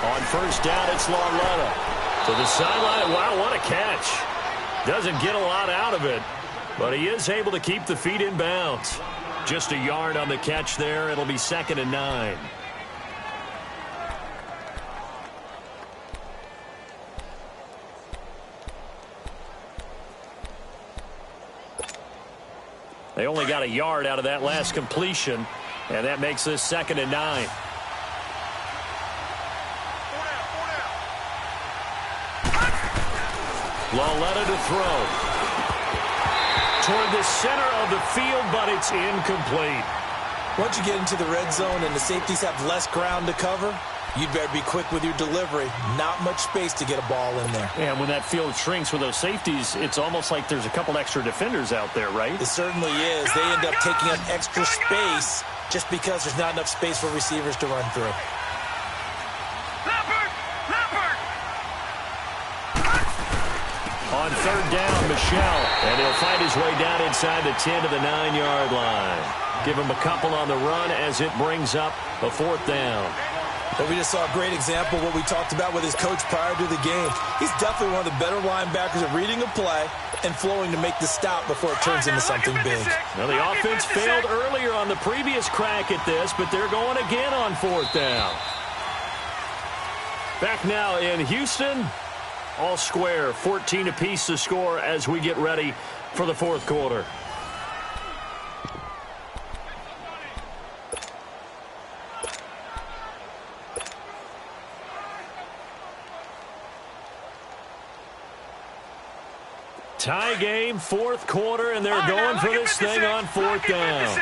A: On first down, it's Lauletta. To the sideline. Wow, what a catch. Doesn't get a lot out of it, but he is able to keep the feet in bounds. Just a yard on the catch there. It'll be 2nd and 9. They only got a yard out of that last completion, and that makes this 2nd and 9. Lauletta to throw. Toward the center of the field, but it's incomplete.
F: Once you get into the red zone and the safeties have less ground to cover, you'd better be quick with your delivery. Not much space to get a ball in there.
A: And when that field shrinks with those safeties, it's almost like there's a couple extra defenders out there, right?
F: It certainly is. They end up taking up extra space just because there's not enough space for receivers to run through.
A: On third down, Michelle, and he'll fight his way down inside the 10 to the 9-yard line. Give him a couple on the run as it brings up a 4th down.
F: But we just saw a great example of what we talked about with his coach prior to the game. He's definitely one of the better linebackers at reading a play and flowing to make the stop before it turns into something big.
A: Now, the offense failed earlier on the previous crack at this, but they're going again on 4th down. Back now in Houston. All square, 14 apiece to score as we get ready for the 4th quarter. Tie game, 4th quarter, and they're going for this thing on 4th down.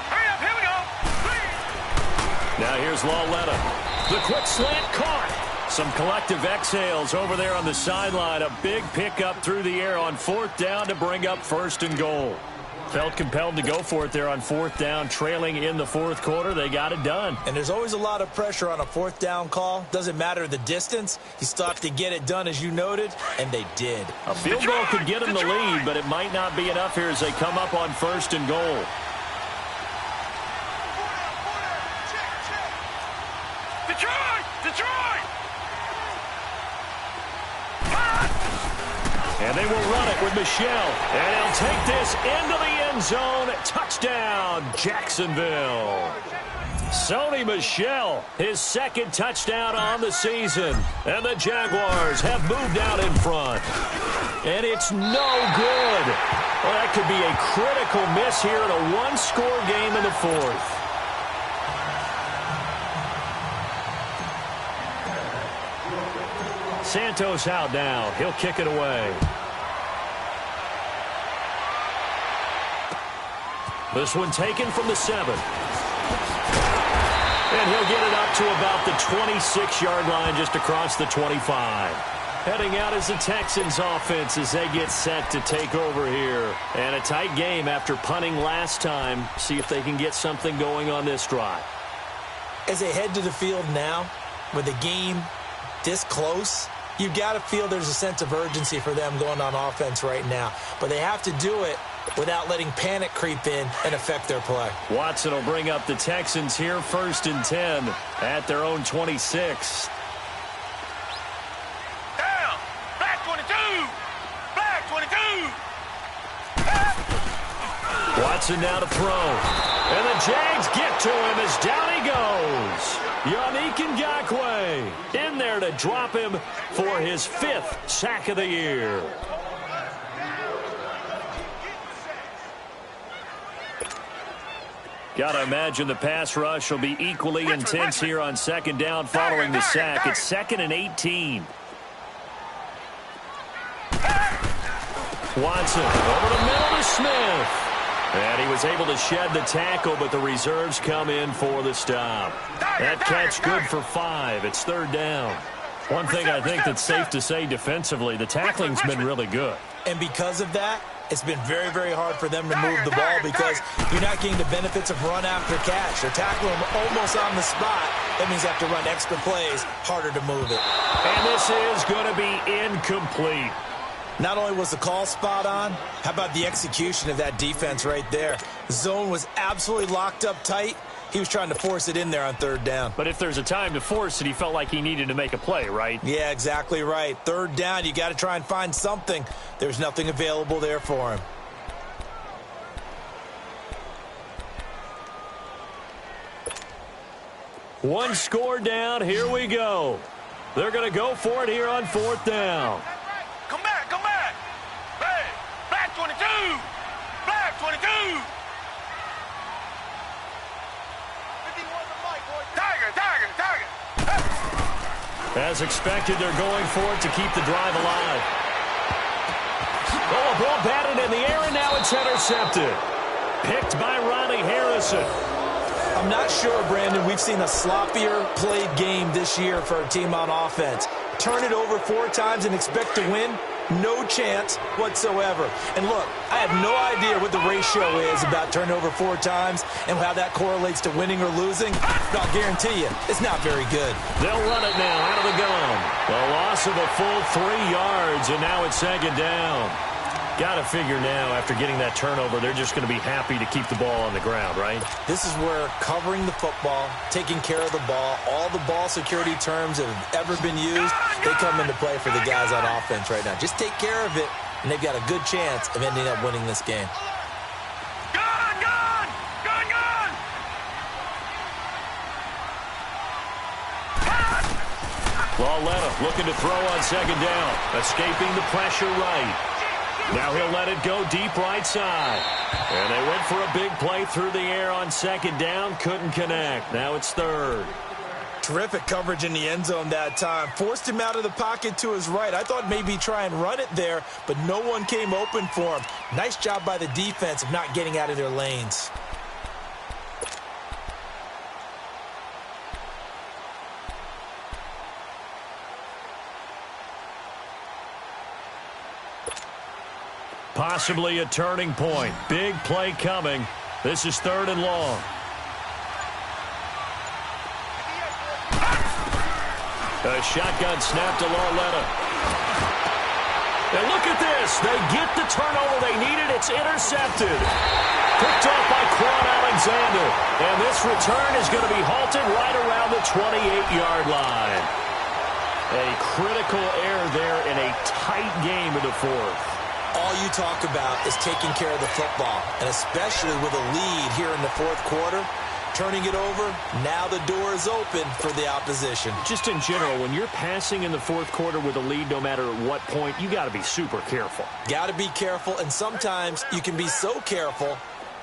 G: Hurry up, here we go.
A: Now here's Lauletta. The quick slant caught. Some collective exhales over there on the sideline. A big pickup through the air on 4th down to bring up 1st and goal. Felt compelled to go for it there on 4th down, trailing in the 4th quarter. They got it done.
F: And there's always a lot of pressure on a 4th down call. Doesn't matter the distance. You still have to get it done, as you noted, and they did.
A: A field goal could get them the lead, but it might not be enough here as they come up on 1st and goal.
G: Detroit!
A: And they will run it with Michelle. And he'll take this into the end zone. Touchdown, Jacksonville. Sony Michel, his 2nd touchdown on the season. And the Jaguars have moved out in front. And it's no good. Well, that could be a critical miss here in a one-score game in the 4th. Santos out now. He'll kick it away. This one taken from the 7. And he'll get it up to about the 26-yard line, just across the 25. Heading out is the Texans offense as they get set to take over here. And a tight game after punting last time. See if they can get something going on this drive.
F: As they head to the field now, with the game this close, you've got to feel there's a sense of urgency for them going on offense right now. But they have to do it without letting panic creep in and affect their play.
A: Watson will bring up the Texans here 1st and 10 at their own 26.
G: Down. Black 22. Black 22.
A: Watson now to throw. And the Jags get to him as down he goes. Yannick Ngakoue in there to drop him for his 5th sack of the year. Got to imagine the pass rush will be equally intense here on 2nd down following the sack. It's 2nd and 18. Watson over the middle to Smith. And he was able to shed the tackle, but the reserves come in for the stop. That catch good for 5. It's 3rd down. One thing I think that's safe to say defensively, the tackling's been really good.
F: And because of that, it's been very, very hard for them to move the ball because you're not getting the benefits of run after catch. They're tackling them almost on the spot. That means you have to run extra plays, harder to move it.
A: And this is going to be incomplete.
F: Not only was the call spot on, how about the execution of that defense right there? Zone was absolutely locked up tight. He was trying to force it in there on 3rd down.
A: But if there's a time to force it, he felt like he needed to make a play, right?
F: Yeah, exactly right. 3rd down, you got to try and find something. There's nothing available there for him.
A: One score down. Here we go. They're going to go for it here on 4th down.
G: Come back, come back. Hey, Black 22. Black 22. Tiger, Tiger, Tiger.
A: As expected, they're going for it to keep the drive alive. Oh, a ball batted in the air, and now it's intercepted. Picked by Ronnie Harrison.
F: I'm not sure, Brandon, we've seen a sloppier played game this year for a team on offense. Turn it over 4 times and expect to win? No chance whatsoever. And look, I have no idea what the ratio is about turning over 4 times and how that correlates to winning or losing. But I'll guarantee you, it's not very good.
A: They'll run it now out of the gun. A loss of a full 3 yards, and now it's 2nd down. Got to figure now, after getting that turnover, they're just going to be happy to keep the ball on the ground, right?
F: This is where covering the football, taking care of the ball, all the ball security terms that have ever been used, they come into play for the guys on offense right now. Just take care of it, and they've got a good chance of ending up winning this game.
G: Gun, gun, gun, gun.
A: Lauletta looking to throw on 2nd down, escaping the pressure right. Now he'll let it go deep right side. And they went for a big play through the air on 2nd down. Couldn't connect. Now it's 3rd.
F: Terrific coverage in the end zone that time. Forced him out of the pocket to his right. I thought maybe try and run it there, but no one came open for him. Nice job by the defense of not getting out of their lanes.
A: Possibly a turning point. Big play coming. This is 3rd and long. A shotgun snap to Lauletta. And look at this. They get the turnover they needed. It's intercepted. Picked off by Quan Alexander. And this return is going to be halted right around the 28-yard line. A critical error there in a tight game in the 4th.
F: All you talk about is taking care of the football, and especially with a lead here in the 4th quarter, turning it over, now the door is open for the opposition.
A: Just in general, when you're passing in the 4th quarter with a lead, no matter at what point, you got to be super careful.
F: Got to be careful, and sometimes you can be so careful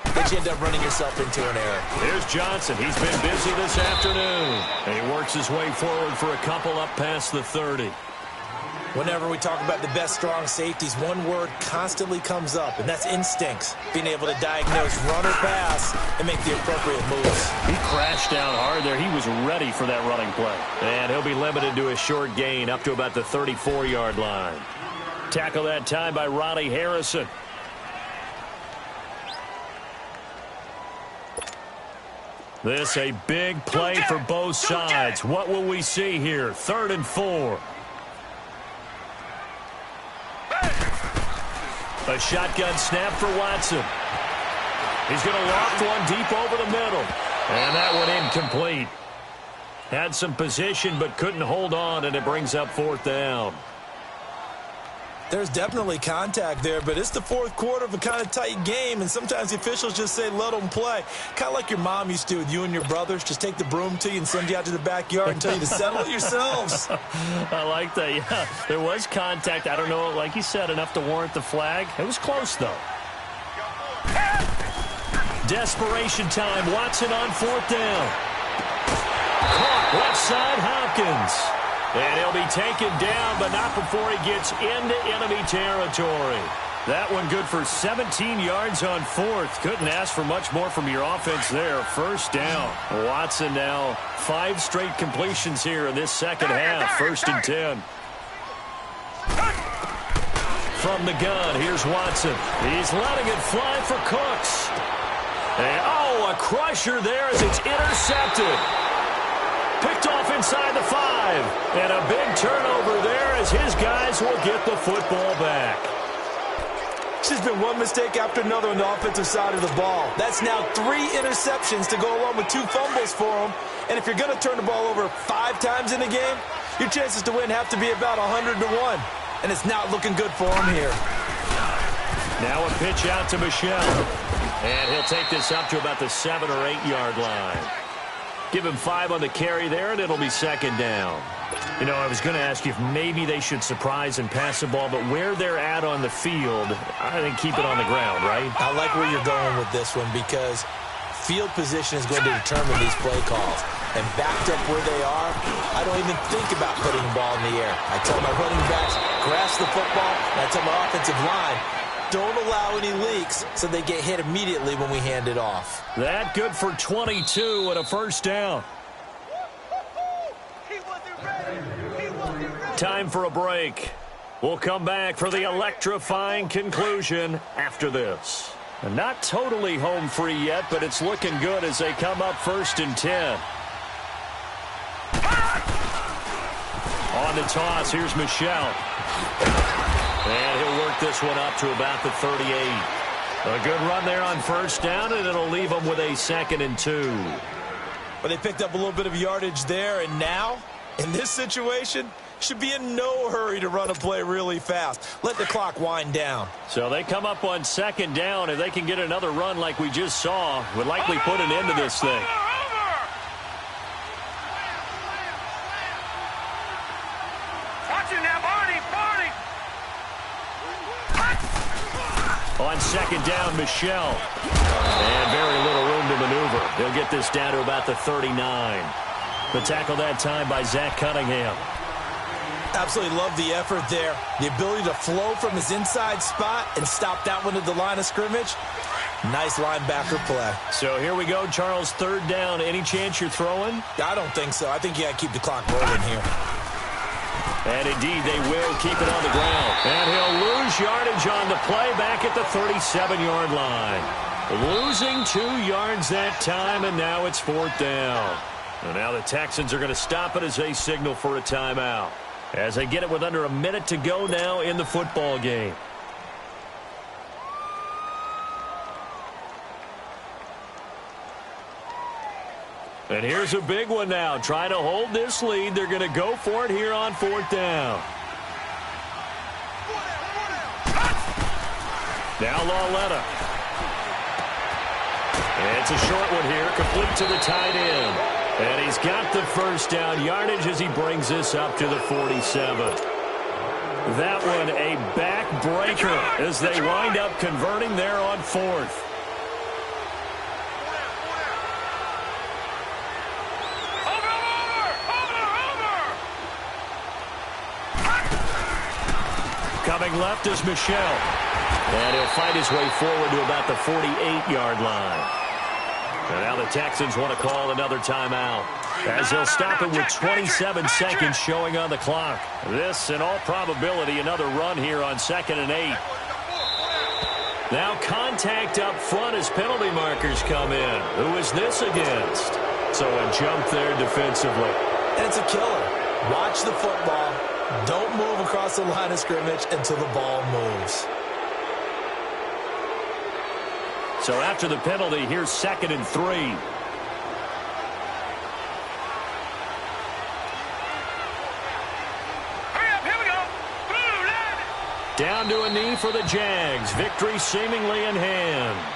F: that you end up running yourself into an error.
A: Here's Johnson. He's been busy this afternoon. And he works his way forward for a couple up past the 30.
F: Whenever we talk about the best strong safeties, one word constantly comes up, and that's instincts. Being able to diagnose run or pass and make the appropriate moves.
A: He crashed down hard there. He was ready for that running play. And he'll be limited to a short gain up to about the 34-yard line. Tackle that time by Ronnie Harrison. This a big play for both sides. What will we see here? 3rd and 4. A shotgun snap for Watson. He's going to loft one deep over the middle. And that one incomplete. Had some position but couldn't hold on, and it brings up 4th down.
F: There's definitely contact there, but it's the 4th quarter of a kind of tight game, and sometimes the officials just say let them play. Kind of like your mom used to with you and your brothers. Just take the broom to you and send you out to the backyard and tell you to settle it yourselves.
A: I like that, yeah. There was contact. I don't know, like you said, enough to warrant the flag. It was close, though. Desperation time. Watson on 4th down. Caught left side, Hopkins. And he'll be taken down, but not before he gets into enemy territory. That one good for 17 yards on 4th. Couldn't ask for much more from your offense there. 1st down. Watson now 5 straight completions here in this second half. 1st and 10. From the gun, here's Watson. He's letting it fly for Cooks. And, a crusher there as it's intercepted. Picked off inside the 5. And a big turnover there as his guys will get the football back.
F: It's just been one mistake after another on the offensive side of the ball. That's now 3 interceptions to go along with 2 fumbles for him. And if you're going to turn the ball over 5 times in a game, your chances to win have to be about 100-1. And it's not looking good for him here.
A: Now a pitch out to Michelle. And he'll take this up to about the 7 or 8 yard line. Give him 5 on the carry there, and it'll be 2nd down. You know, I was going to ask you if maybe they should surprise and pass the ball, but where they're at on the field, I think keep it on the ground, right?
F: I like where you're going with this one because field position is going to determine these play calls. And backed up where they are, I don't even think about putting the ball in the air. I tell my running backs, grasp the football, and I tell my offensive line, don't allow any leaks so they get hit immediately when we hand it off.
A: That good for 22 and a 1st down. Time for a break. We'll come back for the electrifying conclusion after this. Not totally home free yet, but it's looking good as they come up 1st and 10. On the toss, here's Michelle. And he'll work this one up to about the 38. A good run there on 1st down, and it'll leave them with a 2nd and 2.
F: But they picked up a little bit of yardage there, and now, in this situation, should be in no hurry to run a play really fast. Let the clock wind down.
A: So they come up on 2nd down. If they can get another run like we just saw, would likely put an end to this thing. On 2nd down, Michelle. And very little room to maneuver. They'll get this down to about the 39. The tackle that time by Zach Cunningham.
F: Absolutely love the effort there. The ability to flow from his inside spot and stop that one at the line of scrimmage. Nice linebacker play.
A: So here we go, Charles. 3rd down. Any chance you're throwing?
F: I don't think so. I think you got to keep the clock rolling here.
A: And indeed, they will keep it on the ground. And he'll lose yardage on the play back at the 37-yard line. Losing 2 yards that time, and now it's 4th down. And now the Texans are going to stop it as they signal for a timeout. As they get it with under a minute to go now in the football game. And here's a big one now. Trying to hold this lead. They're going to go for it here on 4th down. Now Lauletta. It's a short one here. Complete to the tight end. And he's got the 1st down yardage as he brings this up to the 47. That one a backbreaker as they wind up converting there on 4th. Coming left is Michelle. And he'll fight his way forward to about the 48-yard line. And now the Texans want to call another timeout as they'll stop it with 27 seconds showing on the clock. This, in all probability, another run here on 2nd and 8. Now contact up front as penalty markers come in. Who is this against? So a jump there defensively.
F: And it's a killer. Watch the football. Don't move across the line of scrimmage until the ball moves.
A: So after the penalty, here's 2nd and 3.
G: Hurry up, here we go. Blue line.
A: Down to a knee for the Jags. Victory seemingly in hand.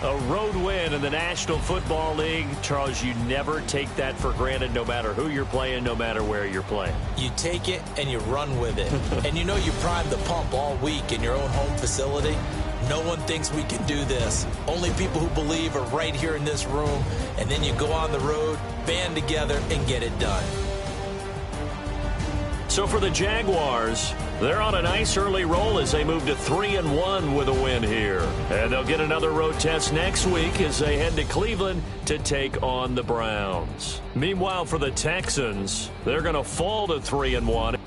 A: A road win in the National Football League. Charles, you never take that for granted no matter who you're playing, no matter where you're playing.
F: You take it and you run with it. And you know you primed the pump all week in your own home facility. No one thinks we can do this. Only people who believe are right here in this room. And then you go on the road, band together, and get it done.
A: So for the Jaguars, they're on a nice early roll as they move to 3-1 with a win here. And they'll get another road test next week as they head to Cleveland to take on the Browns. Meanwhile, for the Texans, they're going to fall to 3-1.